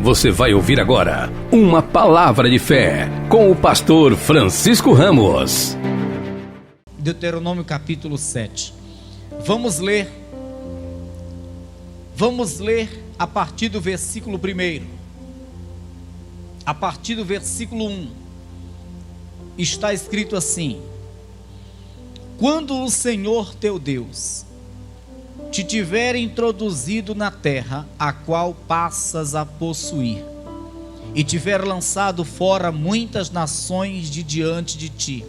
Você vai ouvir agora uma palavra de fé com o pastor Francisco Ramos. Deuteronômio capítulo 7. Vamos ler a partir do versículo 1. A partir do versículo 1. Está escrito assim: quando o Senhor teu Deus te tiver introduzido na terra a qual passas a possuir, e tiver lançado fora muitas nações de diante de ti,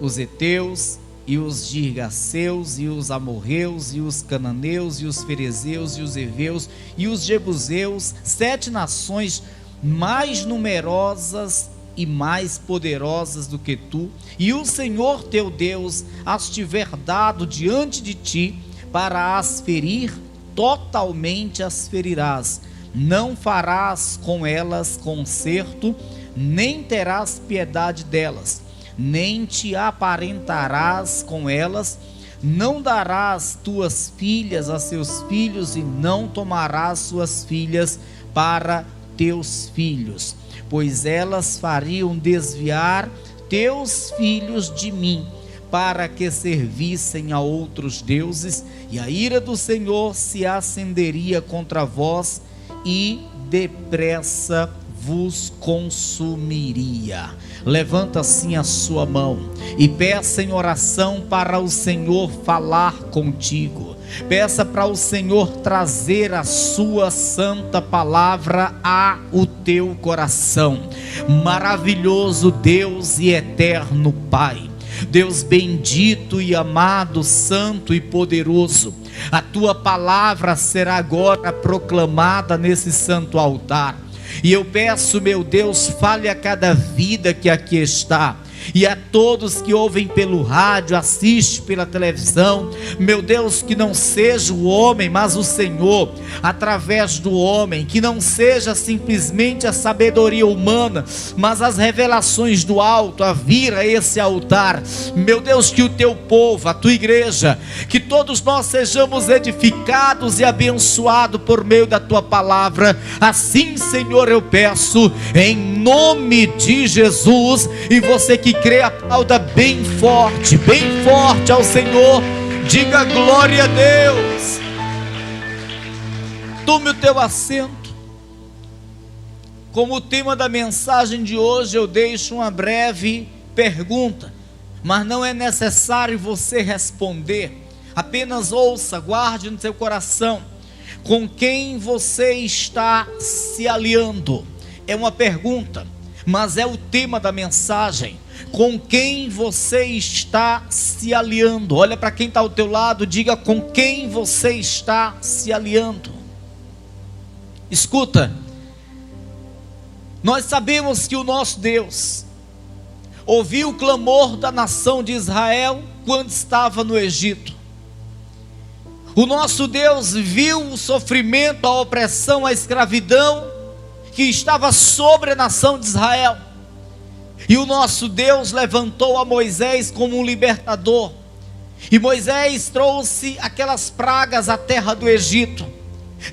os heteus, e os girgaceus, e os amorreus, e os cananeus, e os ferezeus, e os heveus, e os jebuseus, 7 nações mais numerosas e mais poderosas do que tu, e o Senhor teu Deus as tiver dado diante de ti, para as ferir, totalmente as ferirás, não farás com elas conserto, nem terás piedade delas, nem te aparentarás com elas, não darás tuas filhas a seus filhos, e não tomarás suas filhas para teus filhos, pois elas fariam desviar teus filhos de mim, para que servissem a outros deuses, e a ira do Senhor se acenderia contra vós, e depressa vos consumiria. Levanta assim a sua mão e peça em oração para o Senhor falar contigo. Peça para o Senhor trazer a sua santa palavra ao teu coração. Maravilhoso Deus e eterno Pai, Deus bendito e amado, santo e poderoso, a tua palavra será agora proclamada nesse santo altar, e eu peço, meu Deus, fale a cada vida que aqui está, e a todos que ouvem pelo rádio, assistem pela televisão, meu Deus, que não seja o homem, mas o Senhor, através do homem, que não seja simplesmente a sabedoria humana, mas as revelações do alto a vir a esse altar, meu Deus, que o teu povo, a tua igreja, que todos nós sejamos edificados e abençoados por meio da tua palavra. Assim, Senhor, eu peço em nome de Jesus. E você que crê, aplauda bem forte ao Senhor, diga glória a Deus. Tome o teu assento. Como tema da mensagem de hoje, eu deixo uma breve pergunta, mas não é necessário você responder, apenas ouça, guarde no seu coração. Com quem você está se aliando? É uma pergunta, mas é o tema da mensagem. Com quem você está se aliando? Olha para quem está ao teu lado, diga: com quem você está se aliando? Escuta, nós sabemos que o nosso Deus ouviu o clamor da nação de Israel quando estava no Egito. O nosso Deus viu o sofrimento, a opressão, a escravidão que estava sobre a nação de Israel, e o nosso Deus levantou a Moisés como um libertador, e Moisés trouxe aquelas pragas à terra do Egito,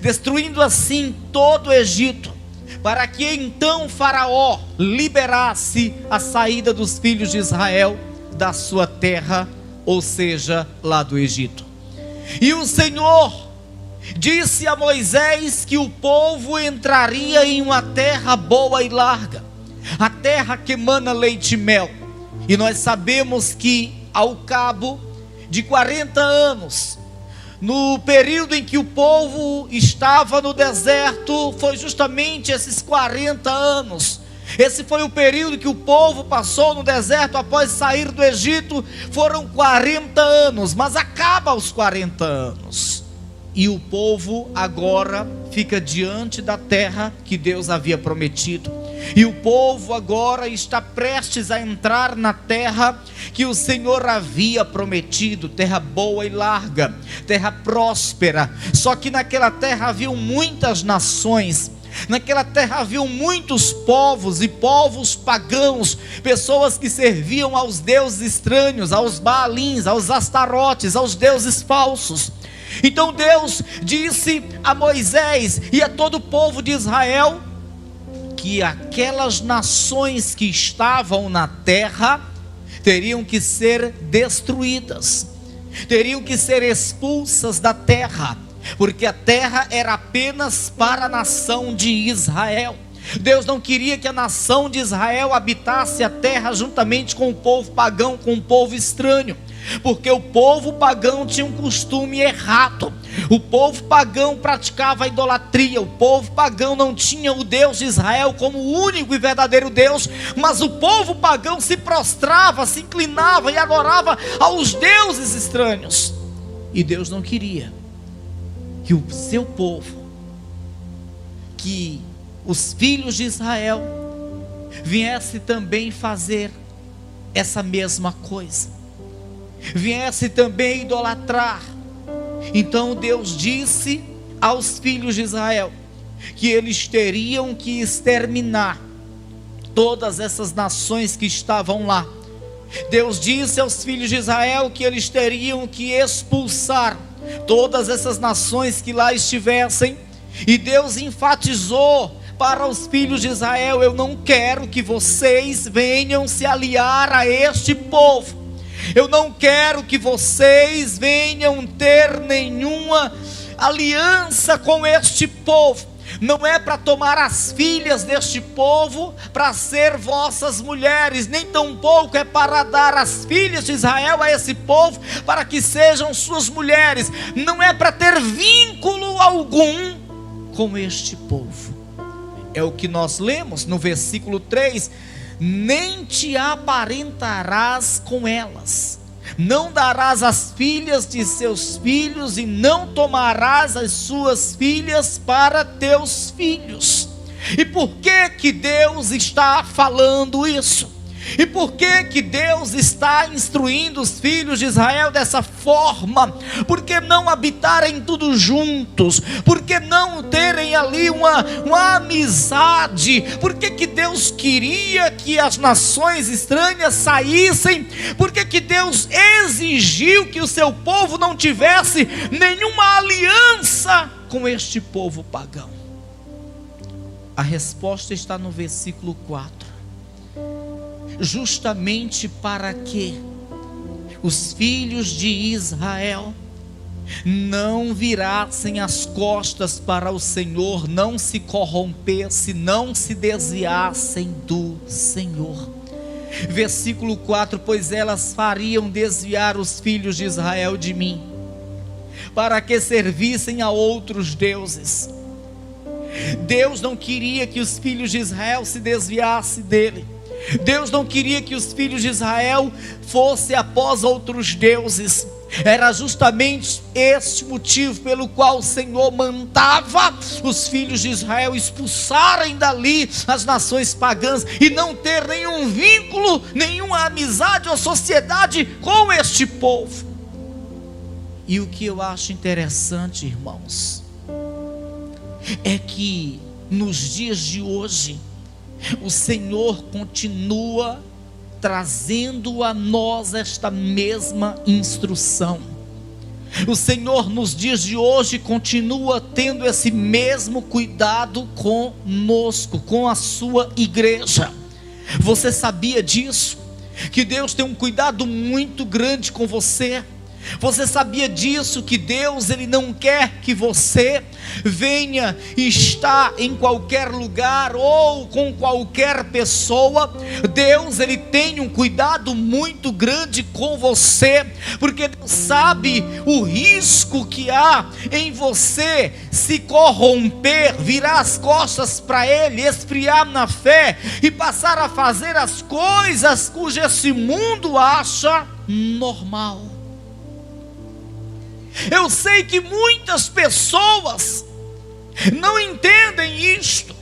destruindo assim todo o Egito, para que então Faraó liberasse a saída dos filhos de Israel da sua terra, ou seja, lá do Egito. E o Senhor disse a Moisés que o povo entraria em uma terra boa e larga, a terra que emana leite e mel. E nós sabemos que ao cabo de 40 anos, no período em que o povo estava no deserto, foi justamente esses 40 anos. Esse foi o período que o povo passou no deserto após sair do Egito. Foram 40 anos, mas acaba os 40 anos. E o povo agora fica diante da terra que Deus havia prometido. E o povo agora está prestes a entrar na terra que o Senhor havia prometido, terra boa e larga, terra próspera. Só que naquela terra haviam muitas nações, naquela terra haviam muitos povos e povos pagãos, pessoas que serviam aos deuses estranhos, aos Baalins, aos Astarotes, aos deuses falsos. Então Deus disse a Moisés e a todo o povo de Israel que aquelas nações que estavam na terra teriam que ser destruídas, teriam que ser expulsas da terra, porque a terra era apenas para a nação de Israel. Deus não queria que a nação de Israel habitasse a terra juntamente com o povo pagão, com o povo estranho, porque o povo pagão tinha um costume errado. O povo pagão praticava a idolatria, o povo pagão não tinha o Deus de Israel como o único e verdadeiro Deus, mas o povo pagão se prostrava, se inclinava e adorava aos deuses estranhos. E Deus não queria que o seu povo, que os filhos de Israel viesse também fazer essa mesma coisa, viesse também idolatrar. Então Deus disse aos filhos de Israel que eles teriam que exterminar todas essas nações que estavam lá. Deus disse aos filhos de Israel que eles teriam que expulsar todas essas nações que lá estivessem. E Deus enfatizou para os filhos de Israel: eu não quero que vocês venham se aliar a este povo, eu não quero que vocês venham ter nenhuma aliança com este povo. Não é para tomar as filhas deste povo para ser vossas mulheres, nem tampouco é para dar as filhas de Israel a esse povo para que sejam suas mulheres. Não é para ter vínculo algum com este povo. É o que nós lemos no versículo 3: nem te aparentarás com elas, não darás as filhas de seus filhos, e não tomarás as suas filhas para teus filhos. E por que Deus está falando isso? E por que Deus está instruindo os filhos de Israel dessa forma? Por que não habitarem tudo juntos? Por que não terem ali uma amizade? Por que Deus queria que as nações estranhas saíssem? Por que Deus exigiu que o seu povo não tivesse nenhuma aliança com este povo pagão? A resposta está no versículo 4. Justamente para que os filhos de Israel não virassem as costas para o Senhor, não se corrompessem, não se desviassem do Senhor. Versículo 4: pois elas fariam desviar os filhos de Israel de mim, para que servissem a outros deuses. Deus não queria que os filhos de Israel se desviassem dele. Deus não queria que os filhos de Israel fossem após outros deuses. Era justamente este motivo pelo qual o Senhor mandava os filhos de Israel expulsarem dali as nações pagãs e não ter nenhum vínculo, nenhuma amizade ou sociedade com este povo. E o que eu acho interessante, irmãos, é que nos dias de hoje o Senhor continua trazendo a nós esta mesma instrução. O Senhor nos dias de hoje continua tendo esse mesmo cuidado conosco, com a sua igreja. Você sabia disso? Que Deus tem um cuidado muito grande com você. Você sabia disso? Que Deus, Ele não quer que você venha estar em qualquer lugar ou com qualquer pessoa. Deus, Ele tem um cuidado muito grande com você, porque Deus sabe o risco que há em você se corromper, virar as costas para Ele, esfriar na fé e passar a fazer as coisas cujo esse mundo acha normal. Eu sei que muitas pessoas não entendem isto,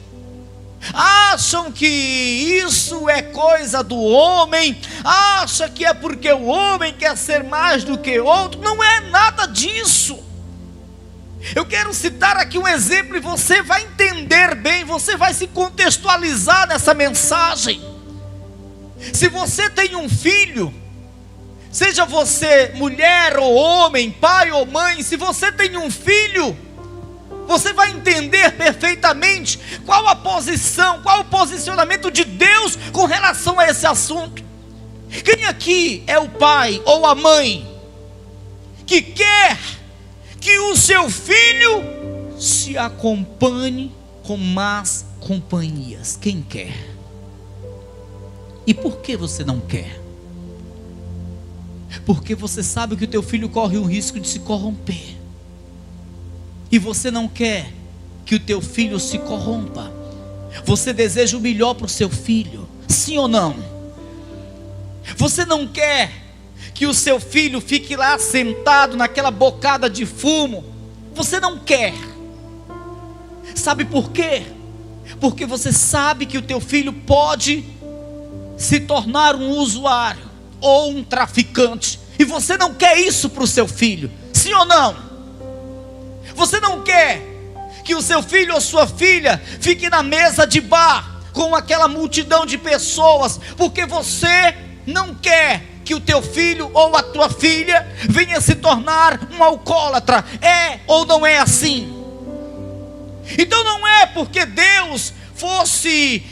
acham que isso é coisa do homem, acham que é porque o homem quer ser mais do que outro. Não é nada disso. Eu quero citar aqui um exemplo e você vai entender bem, você vai se contextualizar nessa mensagem. Se você tem um filho, seja você mulher ou homem, pai ou mãe, se você tem um filho, você vai entender perfeitamente qual a posição, qual o posicionamento de Deus com relação a esse assunto. Quem aqui é o pai ou a mãe que quer que o seu filho se acompanhe com más companhias? Quem quer? E por que você não quer? Porque você sabe que o teu filho corre o risco de se corromper, e você não quer que o teu filho se corrompa. Você deseja o melhor para o seu filho, sim ou não? Você não quer que o seu filho fique lá sentado naquela bocada de fumo. Você não quer. Sabe por quê? Porque você sabe que o teu filho pode se tornar um usuário ou um traficante, e você não quer isso para o seu filho, sim ou não? Você não quer que o seu filho ou sua filha fique na mesa de bar com aquela multidão de pessoas, porque você não quer que o teu filho ou a tua filha venha se tornar um alcoólatra. É ou não é assim? Então não é porque Deus fosse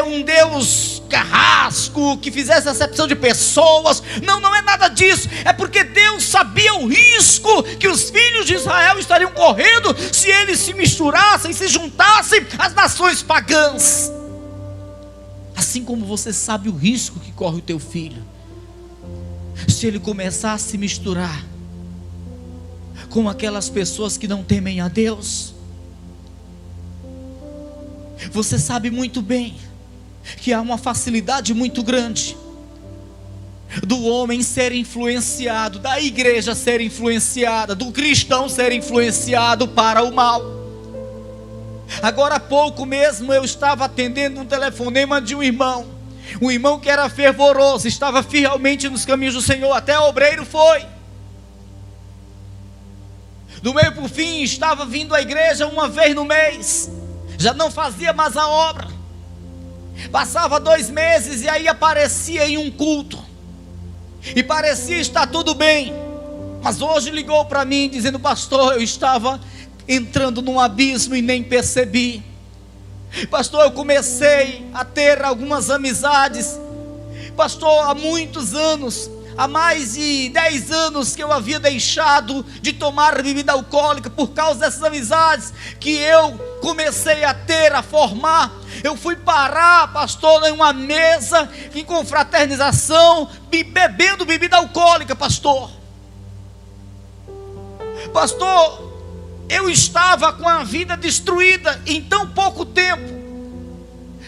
um Deus carrasco, que fizesse acepção de pessoas. Não é nada disso. É porque Deus sabia o risco que os filhos de Israel estariam correndo se eles se misturassem, se juntassem às nações pagãs. Assim como você sabe o risco que corre o teu filho se ele começar a se misturar com aquelas pessoas que não temem a Deus. Você sabe muito bem que há uma facilidade muito grande do homem ser influenciado, da igreja ser influenciada, do cristão ser influenciado para o mal. Agora há pouco mesmo eu estava atendendo um telefonema de um irmão que era fervoroso, estava fielmente nos caminhos do Senhor, até obreiro foi. Do meio para o fim estava vindo à igreja uma vez no mês, já não fazia mais a obra. Passava 2 meses e aí aparecia em um culto, e parecia estar tudo bem. Mas hoje ligou para mim dizendo: pastor, eu estava entrando num abismo e nem percebi. Pastor, eu comecei a ter algumas amizades, pastor, há muitos anos, há mais de 10 anos que eu havia deixado de tomar bebida alcoólica por causa dessas amizades que eu comecei a ter, a formar. Eu fui parar, pastor, em uma mesa, em confraternização, bebendo bebida alcoólica, pastor. Pastor, eu estava com a vida destruída em tão pouco tempo.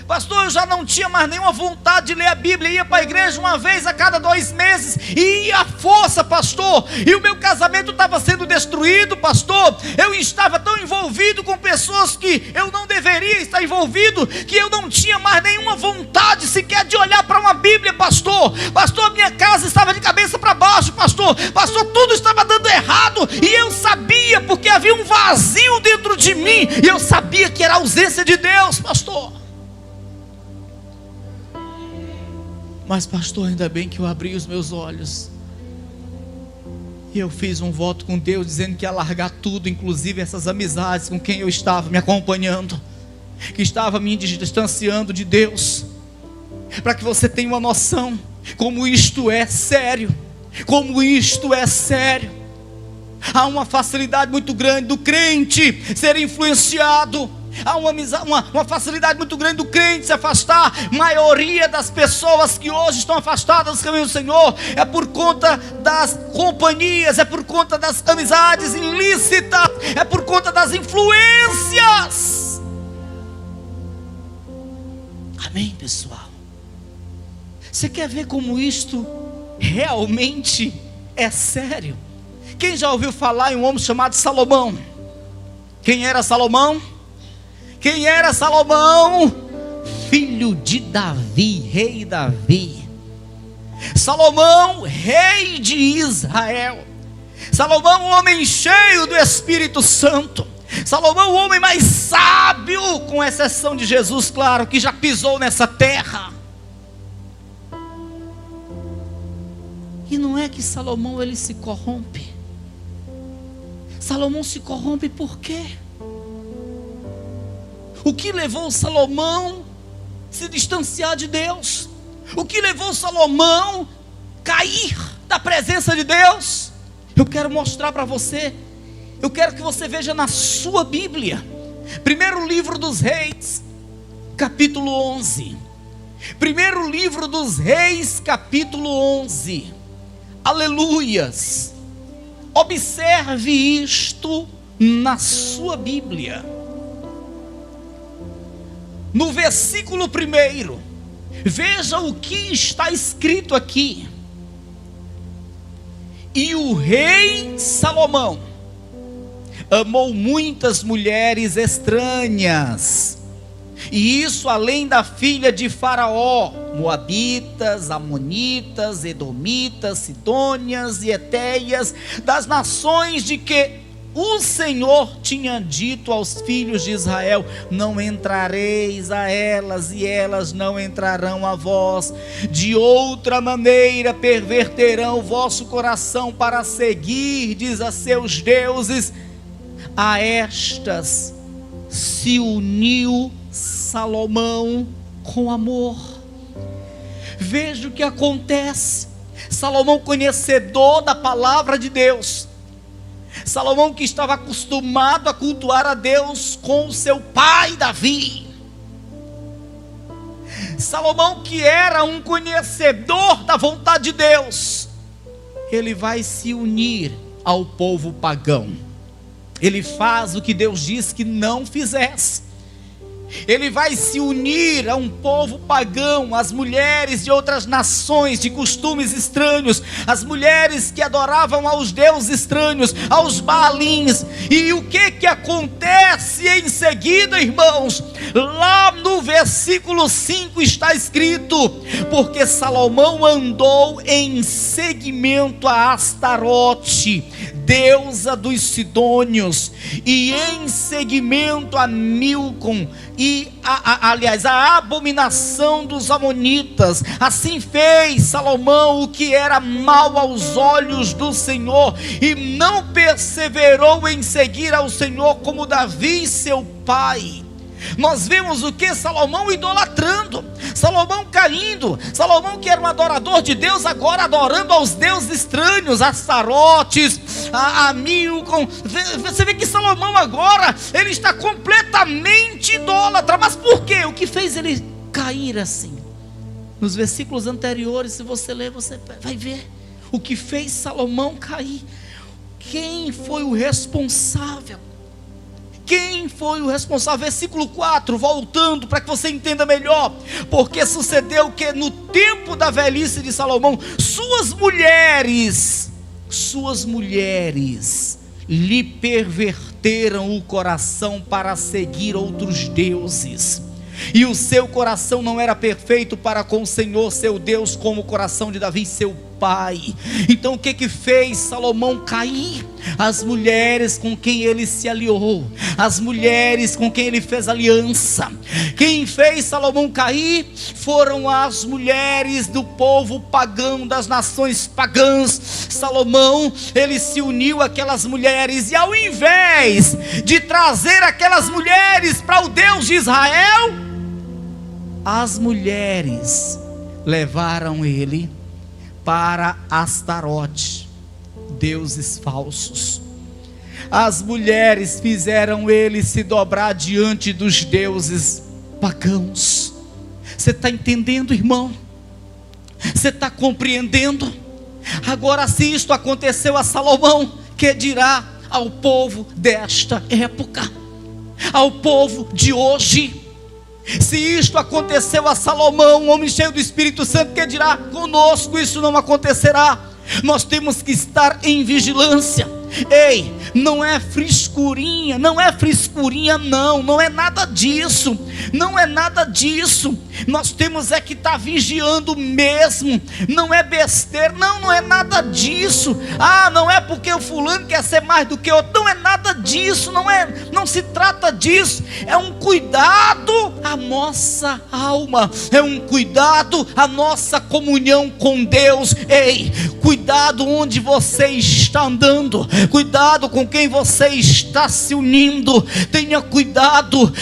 Pastor, eu já não tinha mais nenhuma vontade de ler a Bíblia. Ia para a igreja uma vez a cada 2 meses, e ia à força, pastor. E o meu casamento estava sendo destruído, pastor. Eu estava tão envolvido com pessoas que eu não deveria estar envolvido, que eu não tinha mais nenhuma vontade sequer de olhar para uma Bíblia, pastor. Pastor, minha casa estava de cabeça para baixo, pastor. Pastor, tudo estava dando errado, e eu sabia, porque havia um vazio dentro de mim, e eu sabia que era a ausência de Deus, pastor. Mas pastor, ainda bem que eu abri os meus olhos, e eu fiz um voto com Deus, dizendo que ia largar tudo, inclusive essas amizades com quem eu estava me acompanhando, que estava me distanciando de Deus. Para que você tenha uma noção como isto é sério, como isto é sério. Há uma facilidade muito grande do crente ser influenciado. Há uma facilidade muito grande do crente se afastar. A maioria das pessoas que hoje estão afastadas dos caminhos do Senhor é por conta das companhias, é por conta das amizades ilícitas, é por conta das influências. Amém, pessoal? Você quer ver como isto realmente é sério? Quem já ouviu falar em um homem chamado Salomão? Quem era Salomão? Quem era Salomão? Filho de Davi, rei Davi. Salomão, rei de Israel. Salomão, um homem cheio do Espírito Santo. Salomão, o homem mais sábio, com exceção de Jesus, claro, que já pisou nessa terra. E não é que Salomão ele se corrompe. Salomão se corrompe por quê? O que levou Salomão a se distanciar de Deus? O que levou Salomão a cair da presença de Deus? Eu quero mostrar para você. Eu quero que você veja na sua Bíblia. Primeiro livro dos Reis, capítulo 11. Primeiro livro dos Reis, capítulo 11. Aleluias. Observe isto na sua Bíblia. No versículo 1, veja o que está escrito aqui. E o rei Salomão amou muitas mulheres estranhas, e isso além da filha de Faraó, moabitas, amonitas, edomitas, sidônias e etéias, das nações de que o Senhor tinha dito aos filhos de Israel: não entrareis a elas, e elas não entrarão a vós. De outra maneira perverterão o vosso coração para seguirdes a seus deuses. A estas se uniu Salomão com amor. Veja o que acontece. Salomão, conhecedor da palavra de Deus, Salomão que estava acostumado a cultuar a Deus com o seu pai Davi, Salomão que era um conhecedor da vontade de Deus, ele vai se unir ao povo pagão. Ele faz o que Deus disse que não fizesse. Ele vai se unir a um povo pagão, as mulheres de outras nações, de costumes estranhos, as mulheres que adoravam aos deuses estranhos, aos Baalins. E o que acontece em seguida, irmãos? Lá no versículo 5 está escrito: porque Salomão andou em seguimento a Astarote, deusa dos sidônios, e em seguimento a Milcom, e a abominação dos amonitas. Assim fez Salomão o que era mal aos olhos do Senhor, e não perseverou em seguir ao Senhor como Davi seu pai. Nós vemos o que? Salomão idolatrando, Salomão caindo, Salomão que era um adorador de Deus, agora adorando aos deuses estranhos, Astarotes, a Milcom. Você vê que Salomão agora, ele está completamente idólatra. Mas por quê? O que fez ele cair assim? Nos versículos anteriores, se você ler, você vai ver o que fez Salomão cair. Quem foi o responsável? Quem foi o responsável? Versículo 4, voltando para que você entenda melhor. Porque sucedeu que no tempo da velhice de Salomão, suas mulheres lhe perverteram o coração para seguir outros deuses, e o seu coração não era perfeito para com o Senhor seu Deus, como o coração de Davi seu pai. Então o que fez Salomão cair? As mulheres com quem ele se aliou, as mulheres com quem ele fez aliança. Quem fez Salomão cair foram as mulheres do povo pagão, das nações pagãs. Salomão, ele se uniu àquelas mulheres, e ao invés de trazer aquelas mulheres para o Deus de Israel, as mulheres levaram ele para Astarote, deuses falsos. As mulheres fizeram ele se dobrar diante dos deuses pagãos. Você está entendendo, irmão? Você está compreendendo? Agora, se isto aconteceu a Salomão, que dirá ao povo desta época, ao povo de hoje? Se isto aconteceu a Salomão, um homem cheio do Espírito Santo, que dirá conosco? Isso não acontecerá. Nós temos que estar em vigilância. Ei, não é frescurinha, não é nada disso, não é nada disso. Nós temos é que estar vigiando mesmo. Não é besteira, não é nada disso. Não é porque o fulano quer ser mais do que outro. Não é nada disso, não se trata disso. É um cuidado à nossa alma, é um cuidado à nossa comunhão com Deus. Ei, cuidado onde você está andando, cuidado com quem você está se unindo. Tenha cuidado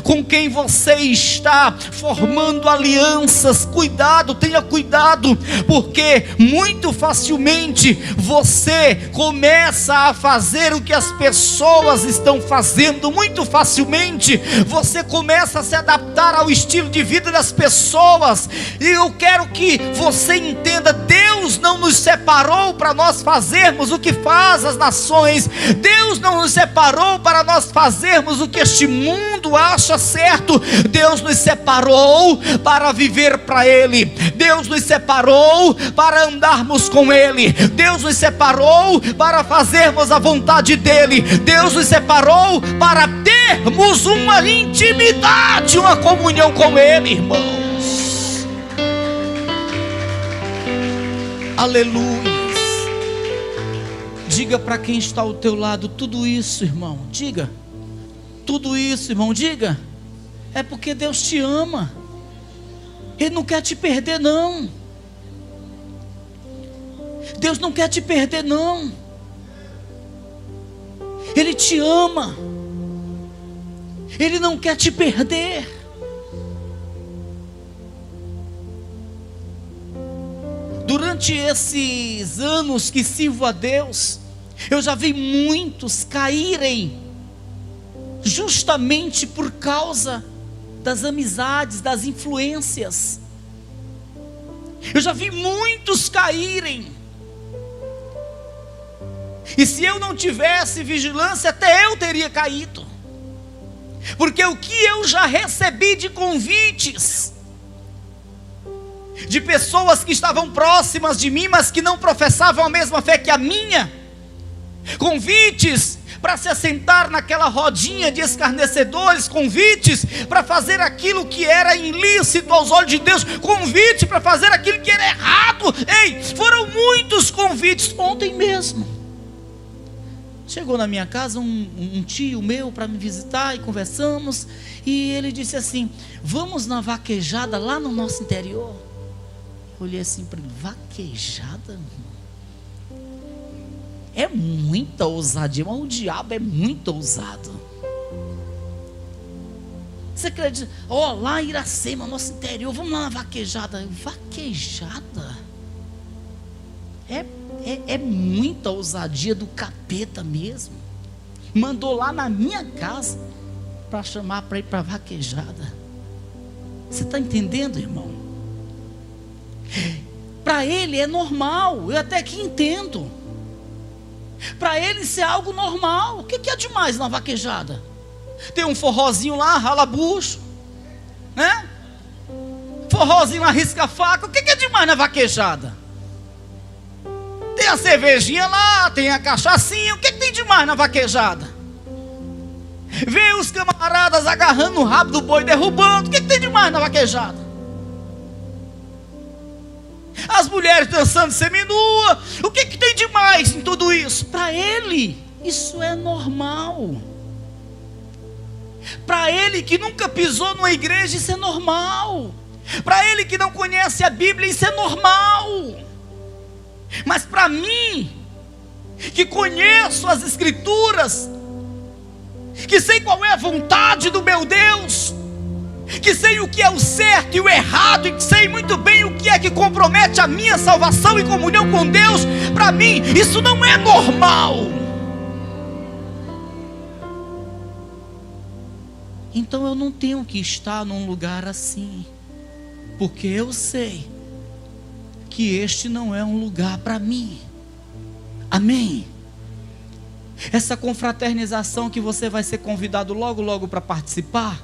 com quem você está formando alianças. Cuidado, tenha cuidado, porque muito facilmente você começa a fazer o que as pessoas estão fazendo. Muito facilmente você começa a se adaptar ao estilo de vida das pessoas. E eu quero que você entenda: Deus não nos separou para nós fazermos o que faz as nações. Deus não nos separou para nós fazermos o que este mundo acha certo. Deus nos separou para viver para Ele. Deus nos separou para andarmos com Ele. Deus nos separou para fazermos a vontade dEle. Deus nos separou para termos uma intimidade, uma comunhão com Ele, irmãos. Aleluia. Diga para quem está ao teu lado: tudo isso, irmão, diga, tudo isso, irmão, diga, é porque Deus te ama. Ele não quer te perder, não. Deus não quer te perder, não. Ele te ama. Ele não quer te perder. Durante esses anos que sirvo a Deus, eu já vi muitos caírem justamente por causa das amizades, das influências. Eu já vi muitos caírem. E se eu não tivesse vigilância, até eu teria caído. Porque o que eu já recebi de convites de pessoas que estavam próximas de mim, mas que não professavam a mesma fé que a minha, convites para se assentar naquela rodinha de escarnecedores, convites para fazer aquilo que era ilícito aos olhos de Deus, convite para fazer aquilo que era errado. Ei, foram muitos convites. Ontem mesmo chegou na minha casa um tio meu para me visitar, e conversamos, e ele disse assim: vamos na vaquejada lá no nosso interior. Eu olhei assim para ele: vaquejada? É muita ousadia, mas o diabo é muito ousado. Você acredita? Lá em Iracema, nosso interior, vamos lá na vaquejada. Vaquejada? É muita ousadia do capeta mesmo. Mandou lá na minha casa para chamar para ir para vaquejada. Você está entendendo, irmão? Para ele é normal, eu até que entendo. Para ele isso é algo normal. O que é demais na vaquejada? Tem um forrozinho lá, rala-bucho, né? Forrozinho lá, risca-faca. O que é demais na vaquejada? Tem a cervejinha lá, tem a cachaçinha. O que tem demais na vaquejada? Vem os camaradas agarrando o rabo do boi, derrubando. O que tem demais na vaquejada? As mulheres dançando seminua. O que tem demais em tudo isso? Para ele, isso é normal. Para ele que nunca pisou numa igreja, isso é normal. Para ele que não conhece a Bíblia, isso é normal. Mas para mim, que conheço as Escrituras, que sei qual é a vontade do meu Deus, que sei o que é o certo e o errado, e que sei muito bem o que é que compromete a minha salvação e comunhão com Deus, para mim isso não é normal. Então eu não tenho que estar num lugar assim, porque eu sei que este não é um lugar para mim. Amém? Essa confraternização que você vai ser convidado logo logo para participar,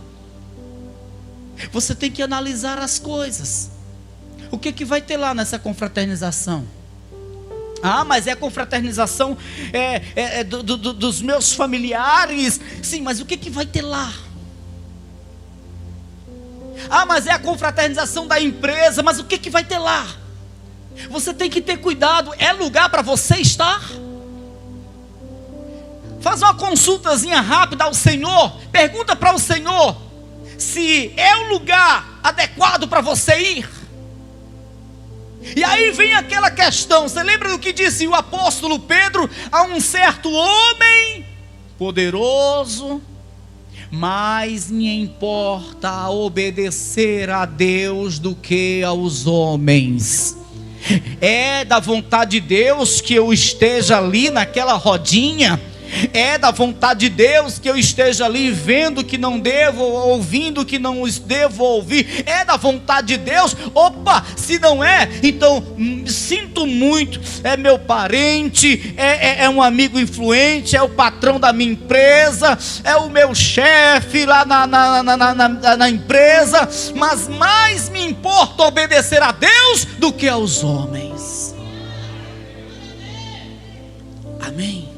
você tem que analisar as coisas. O que vai ter lá nessa confraternização? Mas é a confraternização dos meus familiares. Sim, mas o que vai ter lá? Ah, mas é a confraternização da empresa. Mas o que vai ter lá? Você tem que ter cuidado. É lugar para você estar? Faz uma consultazinha rápida ao Senhor. Pergunta para o Senhor se é o lugar adequado para você ir. E aí vem aquela questão. Você lembra do que disse o apóstolo Pedro a um certo homem poderoso? Mais me importa obedecer a Deus do que aos homens. É da vontade de Deus que eu esteja ali naquela rodinha? É da vontade de Deus que eu esteja ali vendo que não devo, ouvindo que não devo ouvir? É da vontade de Deus? Opa, se não é, então sinto muito. É meu parente, é um amigo influente, é o patrão da minha empresa, é o meu chefe lá na empresa. Mas mais me importa obedecer a Deus do que aos homens. Amém?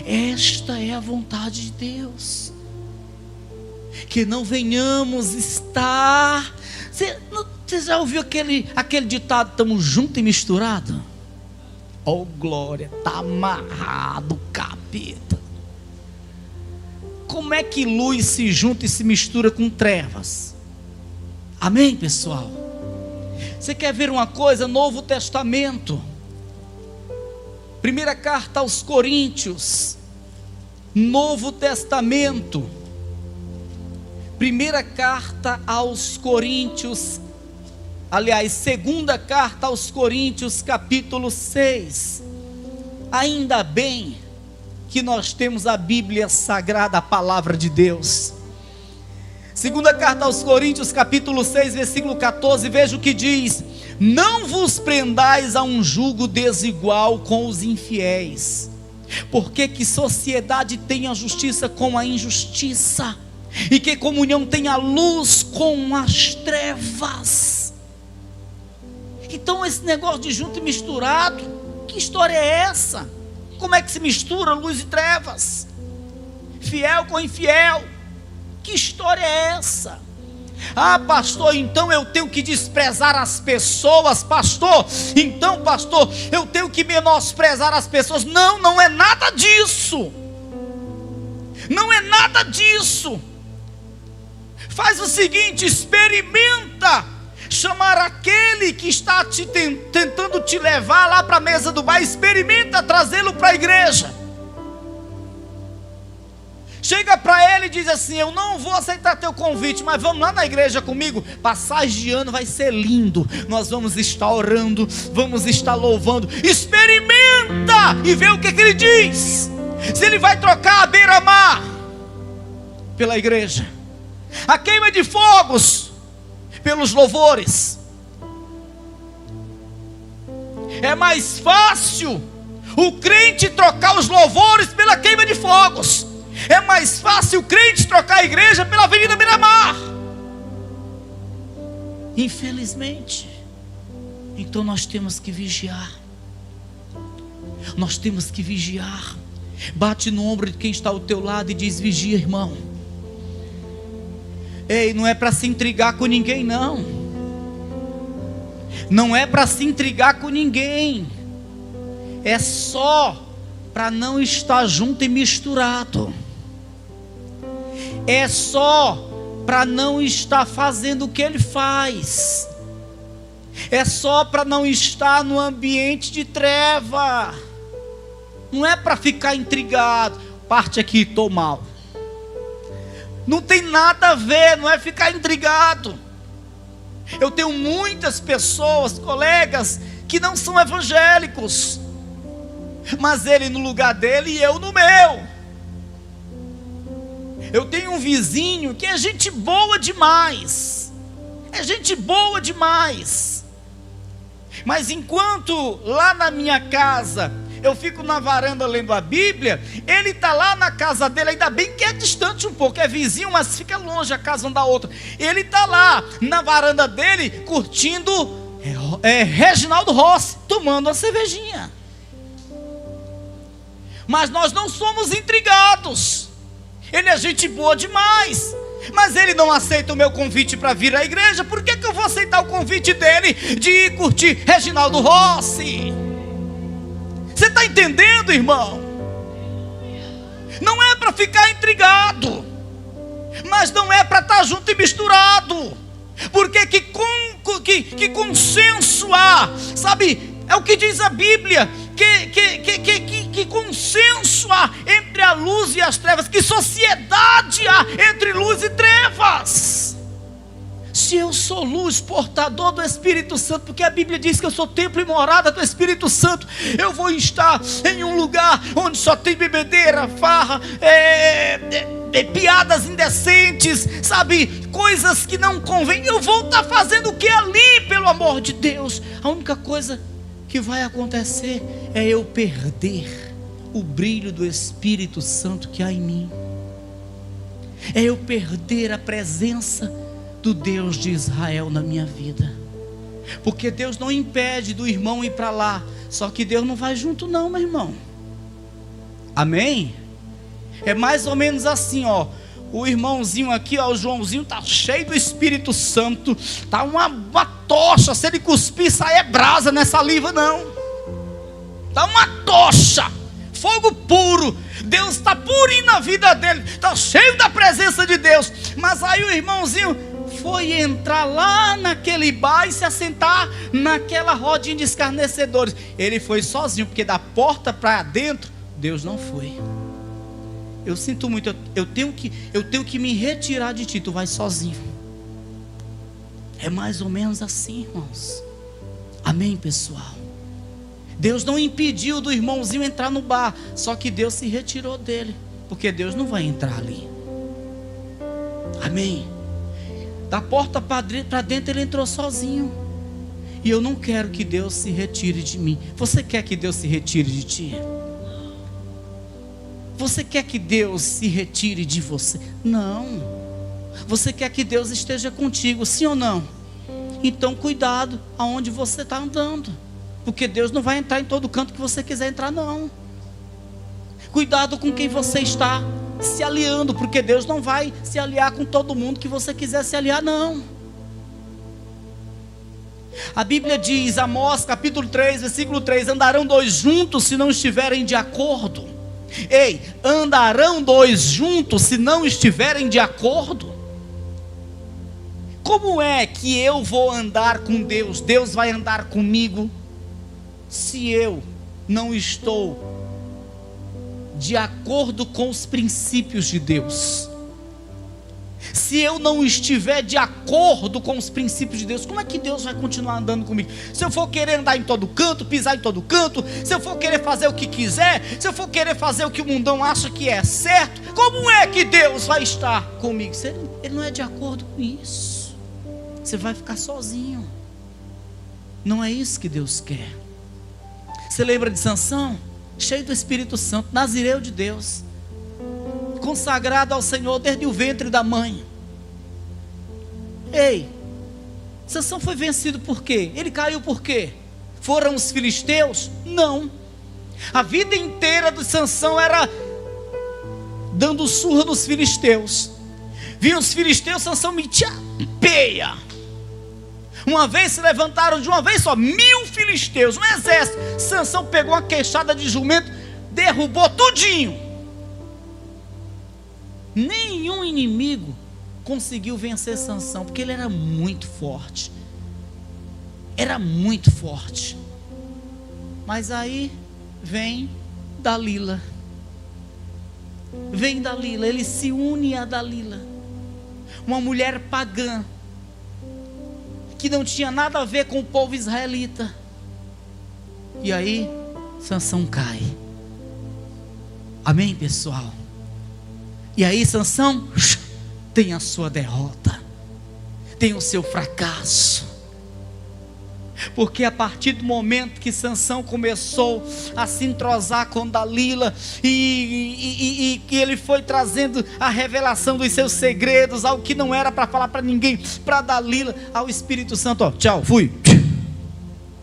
Esta é a vontade de Deus. Que não venhamos estar... Você já ouviu aquele ditado, estamos juntos e misturados? Oh glória, está amarrado, capeta. Como é que luz se junta e se mistura com trevas? Amém, pessoal? Você quer ver uma coisa? Novo Testamento, primeira carta aos Coríntios, Novo Testamento, primeira carta aos Coríntios, aliás, segunda carta aos Coríntios, capítulo 6. Ainda bem que nós temos a Bíblia Sagrada, a palavra de Deus. Segunda carta aos Coríntios, capítulo 6, versículo 14, veja o que diz: não vos prendais a um jugo desigual com os infiéis, porque que sociedade tem a justiça com a injustiça, e que comunhão tem a luz com as trevas? Então esse negócio de junto e misturado, que história é essa? Como é que se mistura luz e trevas? Fiel com infiel? Que história é essa? Ah, pastor, então eu tenho que desprezar as pessoas, pastor. Então, pastor, eu tenho que menosprezar as pessoas. Não, não é nada disso. Não é nada disso. Faz o seguinte, experimenta chamar aquele que está tentando te levar lá para a mesa do bar. Experimenta trazê-lo para a igreja. Chega para ele e diz assim: eu não vou aceitar teu convite, mas vamos lá na igreja comigo. Passagem de ano vai ser lindo. Nós vamos estar orando, vamos estar louvando. Experimenta e vê o que ele diz. Se ele vai trocar a beira-mar pela igreja, a queima de fogos pelos louvores. É mais fácil o crente trocar os louvores pela queima de fogos. É mais fácil o crente trocar a igreja pela Avenida Beira-Mar. Infelizmente. Então nós temos que vigiar. Nós temos que vigiar. Bate no ombro de quem está ao teu lado e diz: vigia, irmão. Ei, não é para se intrigar com ninguém, não. Não é para se intrigar com ninguém. É só para não estar junto e misturado. É só para não estar fazendo o que ele faz. É só para não estar no ambiente de treva. Não é para ficar intrigado. Parte aqui, estou mal. Não tem nada a ver, não é ficar intrigado. Eu tenho muitas pessoas, colegas, que não são evangélicos, mas ele no lugar dele e eu no meu. Eu tenho um vizinho que é gente boa demais. É gente boa demais. Mas enquanto lá na minha casa eu fico na varanda lendo a Bíblia, ele está lá na casa dele, ainda bem que é distante um pouco, é vizinho, mas fica longe a casa uma da outra. Ele está lá na varanda dele curtindo Reginaldo Rossi, tomando uma cervejinha. Mas nós não somos intrigados. Ele é gente boa demais. Mas ele não aceita o meu convite para vir à igreja. Por que eu vou aceitar o convite dele de ir curtir Reginaldo Rossi? Você está entendendo, irmão? Não é para ficar intrigado, mas não é para estar junto e misturado. Porque que consenso há, sabe? É o que diz a Bíblia, que consenso há entre a luz e as trevas, que sociedade há entre luz e trevas. Se eu sou luz, portador do Espírito Santo, porque a Bíblia diz que eu sou templo e morada do Espírito Santo, eu vou estar em um lugar onde só tem bebedeira, farra, piadas indecentes, sabe, coisas que não convêm. Eu vou estar fazendo o que ali, pelo amor de Deus? A única coisa que vai acontecer é eu perder o brilho do Espírito Santo que há em mim, é eu perder a presença do Deus de Israel na minha vida. Porque Deus não impede do irmão ir para lá, só que Deus não vai junto não, meu irmão. Amém? É mais ou menos assim, ó. O irmãozinho aqui, ó, o Joãozinho, tá cheio do Espírito Santo, tá uma tocha. Se ele cuspir, sai brasa nessa saliva, não. Tá uma tocha, fogo puro. Deus está purinho na vida dele, tá cheio da presença de Deus. Mas aí o irmãozinho foi entrar lá naquele bar e se assentar naquela rodinha de escarnecedores. Ele foi sozinho, porque da porta para dentro Deus não foi. Eu sinto muito, eu tenho que me retirar de ti, tu vai sozinho. É mais ou menos assim, irmãos. Amém, pessoal? Deus não impediu do irmãozinho entrar no bar, só que Deus se retirou dele, porque Deus não vai entrar ali. Amém? Da porta para dentro ele entrou sozinho. E eu não quero que Deus se retire de mim. Você quer que Deus se retire de ti? Você quer que Deus se retire de você? Não. Você quer que Deus esteja contigo, sim ou não? Então cuidado aonde você está andando, porque Deus não vai entrar em todo canto que você quiser entrar, não. Cuidado com quem você está se aliando, porque Deus não vai se aliar com todo mundo que você quiser se aliar, não. A Bíblia diz, Amós capítulo 3, versículo 3: andarão dois juntos se não estiverem de acordo. Ei, andarão dois juntos se não estiverem de acordo? Como é que eu vou andar com Deus? Deus vai andar comigo se eu não estou de acordo com os princípios de Deus? Se eu não estiver de acordo com os princípios de Deus, como é que Deus vai continuar andando comigo? Se eu for querer andar em todo canto, pisar em todo canto, se eu for querer fazer o que quiser, se eu for querer fazer o que o mundão acha que é certo, como é que Deus vai estar comigo? Se ele não é de acordo com isso, você vai ficar sozinho. Não é isso que Deus quer. Você lembra de Sansão? Cheio do Espírito Santo, nazireu de Deus, consagrado ao Senhor desde o ventre da mãe. Ei, Sansão foi vencido por quê? Ele caiu por quê? Foram os filisteus? Não. A vida inteira de Sansão era dando surra nos filisteus. Viam os filisteus, Sansão metia peia. Uma vez se levantaram de uma vez só 1000 filisteus, um exército. Sansão pegou uma queixada de jumento, derrubou tudinho. Nenhum inimigo conseguiu vencer Sansão, porque ele era muito forte. Era muito forte. Mas aí vem Dalila. Vem Dalila, ele se une a Dalila, uma mulher pagã, que não tinha nada a ver com o povo israelita. E aí Sansão cai. Amém, pessoal? E aí Sansão tem a sua derrota, tem o seu fracasso. Porque a partir do momento que Sansão começou a se entrosar com Dalila, e ele foi trazendo a revelação dos seus segredos, algo que não era para falar para ninguém, para Dalila, ao Espírito Santo, ó, tchau, fui.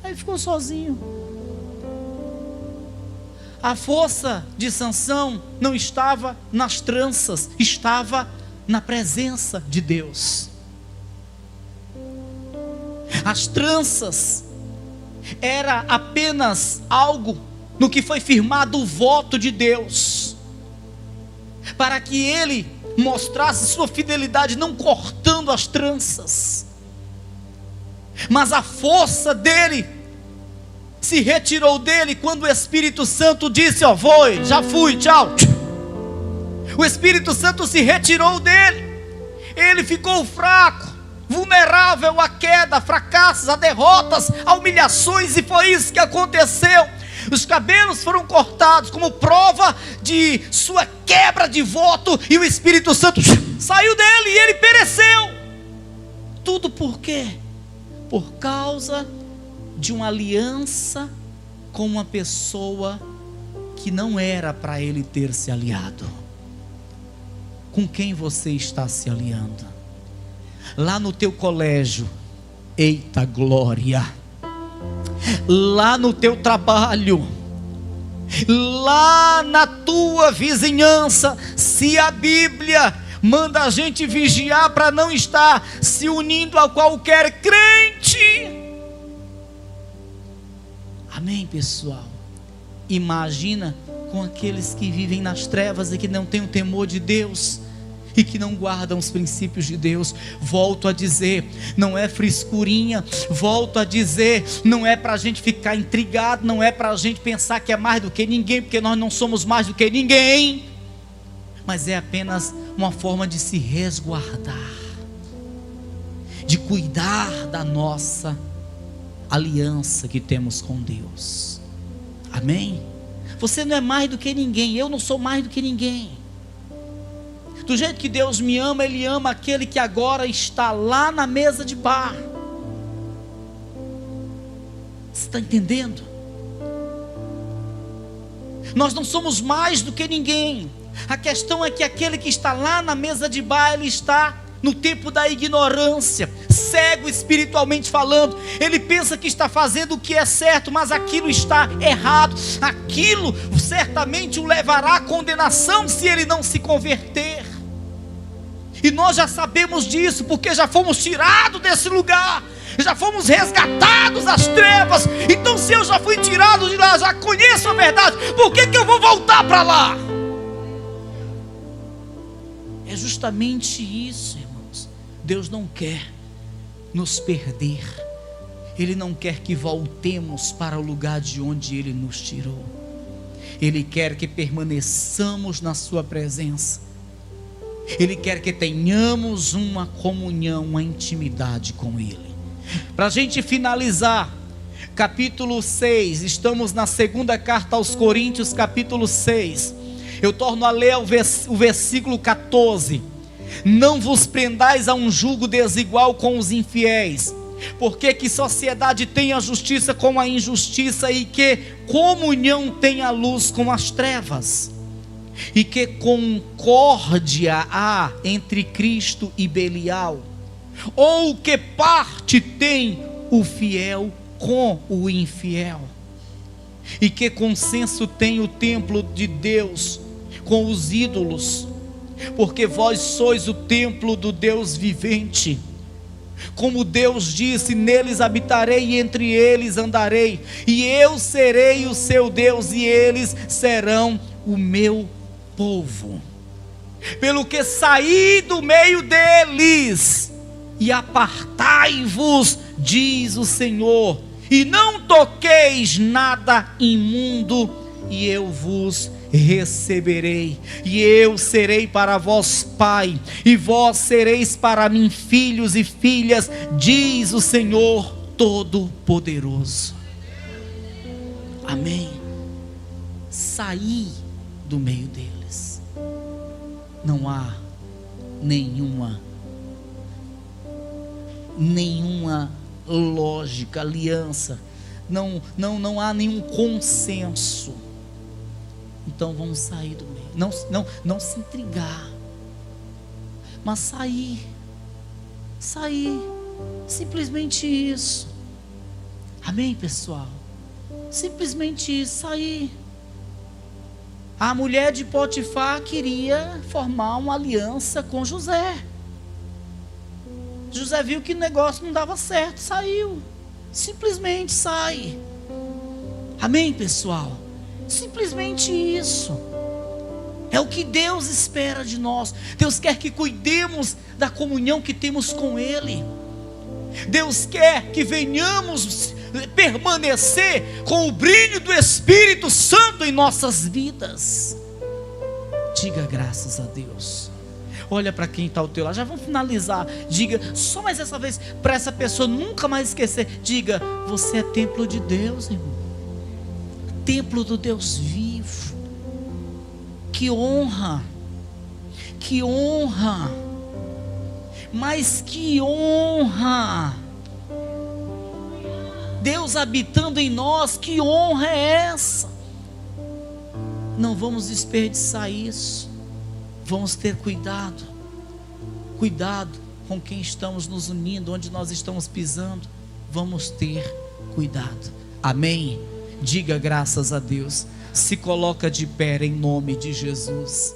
Aí ficou sozinho. A força de Sansão não estava nas tranças, estava na presença de Deus. As tranças era apenas algo no que foi firmado o voto de Deus, para que ele mostrasse sua fidelidade, não cortando as tranças, mas a força dele se retirou dele quando o Espírito Santo disse: ó, já fui, tchau. O Espírito Santo se retirou dele, ele ficou fraco, vulnerável à queda, a fracassos, a derrotas, a humilhações, e foi isso que aconteceu. Os cabelos foram cortados como prova de sua quebra de voto, e o Espírito Santo saiu dele e ele pereceu. Tudo por quê? Por causa de uma aliança com uma pessoa que não era para ele ter se aliado. Com quem você está se aliando? Lá no teu colégio, eita glória! Lá no teu trabalho, lá na tua vizinhança, se a Bíblia manda a gente vigiar para não estar se unindo a qualquer crente. Amém, pessoal? Imagina com aqueles que vivem nas trevas e que não têm o temor de Deus e que não guardam os princípios de Deus. Volto a dizer, não é frescurinha. Volto a dizer, não é para a gente ficar intrigado, não é para a gente pensar que é mais do que ninguém, porque nós não somos mais do que ninguém, mas é apenas uma forma de se resguardar, de cuidar da nossa aliança que temos com Deus. Amém? Você não é mais do que ninguém, eu não sou mais do que ninguém. Do jeito que Deus me ama, Ele ama aquele que agora está lá na mesa de bar. Você está entendendo? Nós não somos mais do que ninguém. A questão é que aquele que está lá na mesa de bar, ele está no tempo da ignorância, cego espiritualmente falando. Ele pensa que está fazendo o que é certo, mas aquilo está errado. Aquilo certamente o levará à condenação se ele não se converter. E nós já sabemos disso, porque já fomos tirados desse lugar, já fomos resgatados das trevas. Então, se eu já fui tirado de lá, já conheço a verdade, por que eu vou voltar para lá? É justamente isso, irmãos. Deus não quer nos perder. Ele não quer que voltemos para o lugar de onde Ele nos tirou. Ele quer que permaneçamos na sua presença. Ele quer que tenhamos uma comunhão, uma intimidade com Ele. Para a gente finalizar, capítulo 6, estamos na segunda carta aos Coríntios, capítulo 6. Eu torno a ler o versículo 14. Não vos prendais a um jugo desigual com os infiéis, porque que sociedade tem a justiça com a injustiça, e que comunhão tem a luz com as trevas? E que concórdia há entre Cristo e Belial? Ou que parte tem o fiel com o infiel? E que consenso tem o templo de Deus com os ídolos? Porque vós sois o templo do Deus vivente. Como Deus disse: neles habitarei e entre eles andarei, e eu serei o seu Deus e eles serão o meu povo. Pelo que saí do meio deles e apartai-vos, diz o Senhor, e não toqueis nada imundo, e eu vos receberei, e eu serei para vós pai, e vós sereis para mim filhos e filhas, diz o Senhor Todo-Poderoso. Amém. Saí do meio deles. Não há nenhuma lógica, aliança, não há nenhum consenso. Então vamos sair do meio. Não se intrigar, mas sair, simplesmente isso. Amém, pessoal? Simplesmente isso, sair. A mulher de Potifar queria formar uma aliança com José. José viu que o negócio não dava certo, saiu. Simplesmente sai. Amém, pessoal? Simplesmente isso. É o que Deus espera de nós. Deus quer que cuidemos da comunhão que temos com Ele. Deus quer que venhamos permanecer com o brilho do Espírito Santo em nossas vidas. Diga graças a Deus. Olha para quem está ao teu lado. Já vamos finalizar. Diga só mais essa vez, para essa pessoa nunca mais esquecer. Diga: você é templo de Deus, irmão. Templo do Deus vivo. Que honra. Que honra. Mas que honra. Deus habitando em nós, que honra é essa? Não vamos desperdiçar isso. Vamos ter cuidado. Cuidado com quem estamos nos unindo, onde nós estamos pisando. Vamos ter cuidado. Amém? Diga graças a Deus. Se coloca de pé em nome de Jesus.